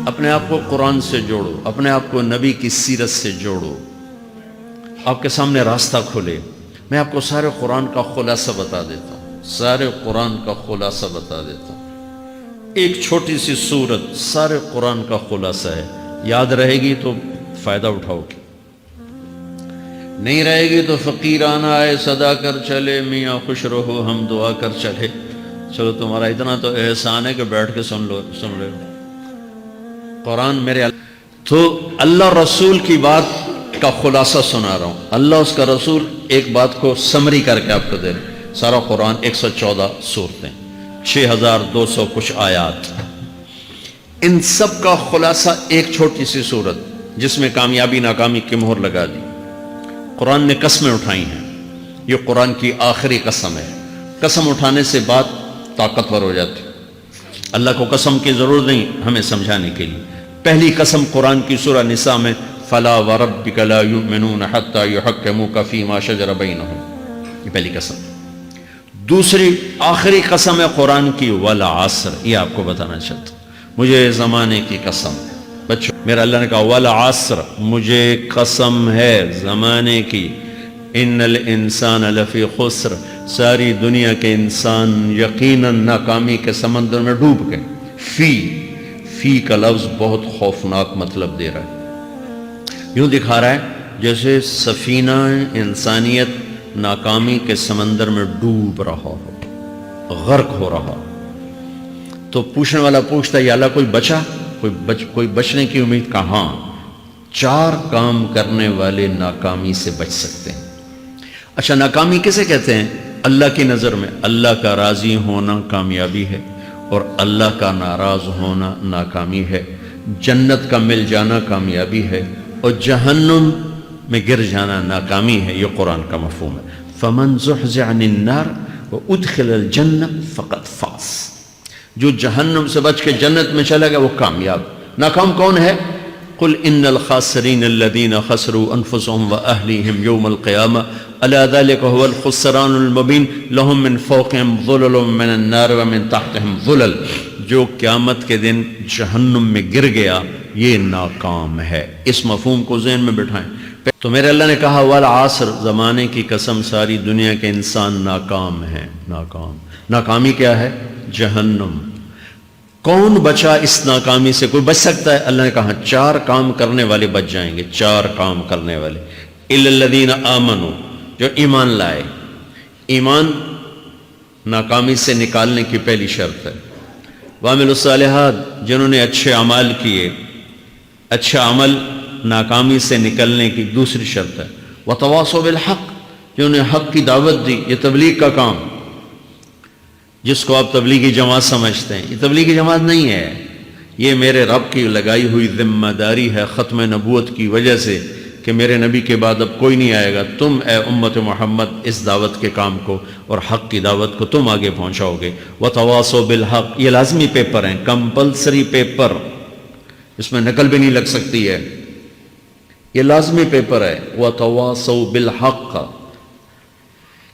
اپنے آپ کو قرآن سے جوڑو، اپنے آپ کو نبی کی سیرت سے جوڑو، آپ کے سامنے راستہ کھلے۔ میں آپ کو سارے قرآن کا خلاصہ بتا دیتا ہوں، سارے قرآن کا خلاصہ بتا دیتا ہوں۔ ایک چھوٹی سی سورت سارے قرآن کا خلاصہ ہے، یاد رہے گی تو فائدہ اٹھاؤ گی، نہیں رہے گی تو فقیرانہ آئے صدا کر چلے، میاں خوش رہو ہم دعا کر چلے۔ چلو تمہارا اتنا تو احسان ہے کہ بیٹھ کے سن لو قرآن میرے۔ تو اللہ رسول کی بات کا خلاصہ سنا رہا ہوں، اللہ اس کا رسول ایک بات کو سمری کر کے آپ کو دے رہے۔ سارا قرآن 114 سورتیں، 6200 کچھ آیات، ان سب کا خلاصہ ایک چھوٹی سی سورت جس میں کامیابی ناکامی کی مہر لگا دی۔ قرآن نے قسمیں اٹھائی ہیں، یہ قرآن کی آخری قسم ہے۔ قسم اٹھانے سے بات طاقتور ہو جاتی، اللہ کو قسم کی ضرورت نہیں ہمیں سمجھانے کے لیے۔ پہلی قسم قرآن کی سورہ نساء میں فلا وربک لا یؤمنون حتی یحکموک فیما شجر بینہم، یہ پہلی قسم۔ دوسری آخری قسم ہے قرآن کی والعصر، یہ آپ کو بتانا چاہتا ہوں، مجھے زمانے کی قسم ہے بچوں، میرا اللہ نے کہا والعصر، مجھے قسم ہے زمانے کی، ان الانسان لفی خسر، ساری دنیا کے انسان یقیناً ناکامی کے سمندر میں ڈوب گئے۔ فی کا لفظ بہت خوفناک مطلب دے رہا ہے، یوں دکھا رہا ہے جیسے سفینہ انسانیت ناکامی کے سمندر میں ڈوب رہا ہو، غرق ہو رہا۔ تو پوچھنے والا پوچھتا ہے یا اللہ کوئی بچا، کوئی بچنے کی امید؟ کہاں؟ 4 کام کرنے والے ناکامی سے بچ سکتے ہیں۔ اچھا، ناکامی کسے کہتے ہیں اللہ کی نظر میں؟ اللہ کا راضی ہونا کامیابی ہے، اور اللہ کا ناراض ہونا ناکامی ہے۔ جنت کا مل جانا کامیابی ہے، اور جہنم میں گر جانا ناکامی ہے۔ یہ قرآن کا مفہوم ہے۔ فمن زحزح عن النار وادخل الجنہ فقد فاز، جو جہنم سے بچ کے جنت میں چلا گیا وہ کامیاب۔ ناکام کون ہے؟ قل ان الخاسرین الذین خسروا انفسهم واہلیہم یوم القیامہ الا ذلک هو الخسران المبین لهم من فوقهم ظلل من النار ومن تحتهم ظلل، جو قیامت کے دن جہنم میں گر گیا یہ ناکام ہے۔ اس مفہوم کو ذہن میں بٹھائیں۔ تو میرے اللہ نے کہا والعصر، زمانے کی قسم ساری دنیا کے انسان ناکام ہیں۔ ناکامی کیا ہے؟ جہنم۔ کون بچا اس ناکامی سے؟ کوئی بچ سکتا ہے؟ اللہ نے کہا 4 کام کرنے والے بچ جائیں گے، 4 کام کرنے والے۔ الا الذین آمنوا، جو ایمان لائے۔ ایمان ناکامی سے نکالنے کی پہلی شرط ہے۔ وعملوا الصالحات، جنہوں نے اچھے اعمال کیے۔ اچھا عمل ناکامی سے نکلنے کی دوسری شرط ہے۔ وتواصوا بالحق، جنہوں نے حق کی دعوت دی۔ یہ تبلیغ کا کام، جس کو آپ تبلیغی جماعت سمجھتے ہیں، یہ تبلیغی جماعت نہیں ہے، یہ میرے رب کی لگائی ہوئی ذمہ داری ہے ختم نبوت کی وجہ سے کہ میرے نبی کے بعد اب کوئی نہیں آئے گا، تم اے امت محمد اس دعوت کے کام کو اور حق کی دعوت کو تم آگے پہنچاؤ گے۔ وتواصوا بالحق، یہ لازمی پیپر ہیں، کمپلسری پیپر، اس میں نقل بھی نہیں لگ سکتی ہے، یہ لازمی پیپر ہے۔ وتواصوا بالحق،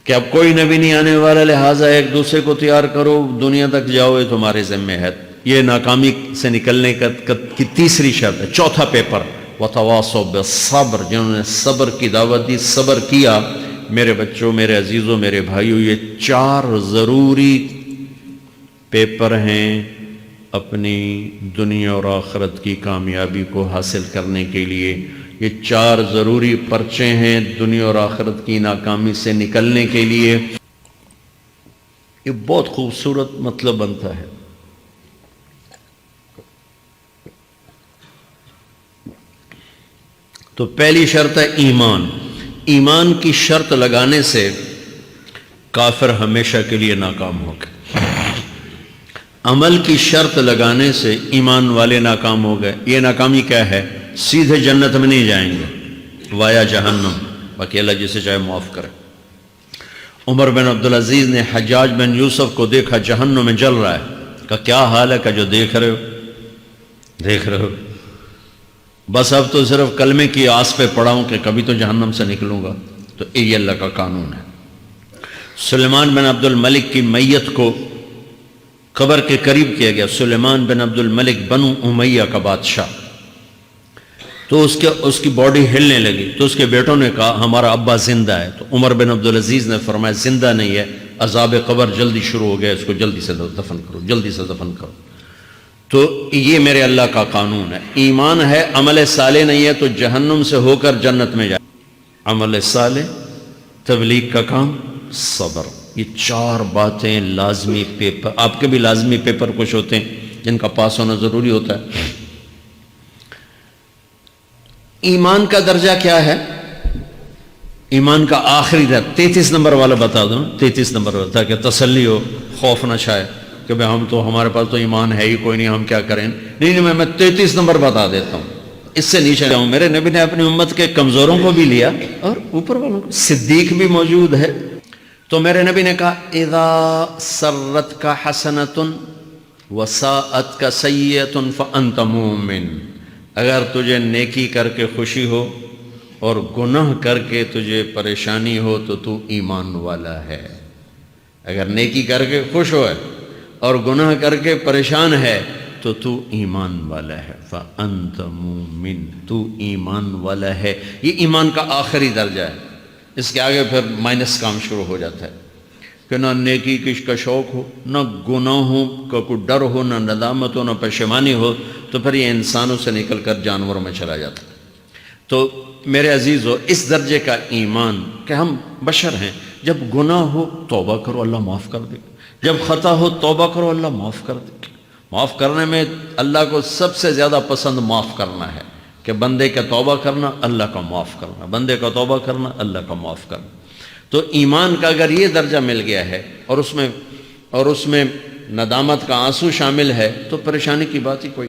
کہ اب کوئی نبی نہیں آنے والا، لہٰذا ایک دوسرے کو تیار کرو، دنیا تک جاؤ، یہ تمہارے ذمہ ہے۔ یہ ناکامی سے نکلنے کی تیسری شرط ہے۔ چوتھا پیپر وتواصوا بالصبر، جنہوں نے صبر کی دعوت دی، صبر کیا۔ میرے بچوں، میرے عزیزوں، میرے بھائیوں، یہ 4 ضروری پیپر ہیں اپنی دنیا اور آخرت کی کامیابی کو حاصل کرنے کے لیے۔ یہ 4 ضروری پرچے ہیں دنیا اور آخرت کی ناکامی سے نکلنے کے لیے۔ یہ بہت خوبصورت مطلب بنتا ہے۔ تو پہلی شرط ہے ایمان۔ ایمان کی شرط لگانے سے کافر ہمیشہ کے لیے ناکام ہو گئے۔ عمل کی شرط لگانے سے ایمان والے ناکام ہو گئے۔ یہ ناکامی کیا ہے؟ سیدھے جنت میں نہیں جائیں گے، وایا جہنم، باقی اللہ جسے چاہے معاف کرے۔ عمر بن عبدالعزیز نے حجاج بن یوسف کو دیکھا جہنم میں جل رہا ہے، کہا کیا حال ہے؟ کہ جو دیکھ رہے ہو، بس اب تو صرف کلمے کی آس پہ پڑا ہوں کہ کبھی تو جہنم سے نکلوں گا۔ تو یہ اللہ کا قانون ہے۔ سلیمان بن عبد الملک کی میت کو قبر کے قریب کیا گیا، سلیمان بن عبد الملک بنو امیہ کا بادشاہ، تو اس کی باڈی ہلنے لگی، تو اس کے بیٹوں نے کہا ہمارا ابا زندہ ہے، تو عمر بن عبدالعزیز نے فرمایا زندہ نہیں ہے، عذاب قبر جلدی شروع ہو گیا، اس کو جلدی سے دفن کرو، جلدی سے دفن کرو۔ تو یہ میرے اللہ کا قانون ہے، ایمان ہے، عمل صالح نہیں ہے تو جہنم سے ہو کر جنت میں جائے۔ عمل صالح، تبلیغ کا کام، صبر، یہ 4 باتیں لازمی پیپر، آپ کے بھی لازمی پیپر کچھ ہوتے ہیں جن کا پاس ہونا ضروری ہوتا ہے۔ ایمان کا درجہ کیا ہے؟ ایمان کا آخری درجہ 33 نمبر والا بتا دوں، 33 نمبر والا، تاکہ تسلی ہو، خوف نہ چھائے کہ بھئی ہمارے پاس تو ایمان ہے ہی کوئی نہیں، ہم کیا کریں۔ نہیں، میں 33 نمبر بتا دیتا ہوں، اس سے نیچے جاؤں۔ میرے نبی نے اپنی امت کے کمزوروں کو بھی لیا اور اوپر والوں کو، صدیق بھی موجود ہے۔ تو میرے نبی نے کہا اذا سرت کا حسنۃ وساءت کا سیئۃ فانت مومن، اگر تجھے نیکی کر کے خوشی ہو اور گناہ کر کے تجھے پریشانی ہو تو تو ایمان والا ہے۔ اگر نیکی کر کے خوش ہو اور گناہ کر کے پریشان ہے تو تو ایمان والا ہے، فانت مومن، تو ایمان والا ہے۔ یہ ایمان کا آخری درجہ ہے، اس کے آگے پھر مائنس کام شروع ہو جاتا ہے کہ نہ نیکی کا شوق ہو، نہ گناہوں کا کوئی ڈر ہو، نہ ندامت ہو، نہ پشیمانی ہو، تو پھر یہ انسانوں سے نکل کر جانوروں میں چلا جاتا ہے۔ تو میرے عزیزو، اس درجے کا ایمان کہ ہم بشر ہیں، جب گناہ ہو توبہ کرو، اللہ معاف کر دے، جب خطا ہو توبہ کرو، اللہ معاف کر دے۔ معاف کرنے میں اللہ کو سب سے زیادہ پسند معاف کرنا ہے، کہ بندے کا توبہ کرنا، اللہ کا معاف کرنا، بندے کا توبہ کرنا، اللہ کا معاف کرنا۔ تو ایمان کا اگر یہ درجہ مل گیا ہے اور اس میں ندامت کا آنسو شامل ہے تو پریشانی کی بات ہی کوئی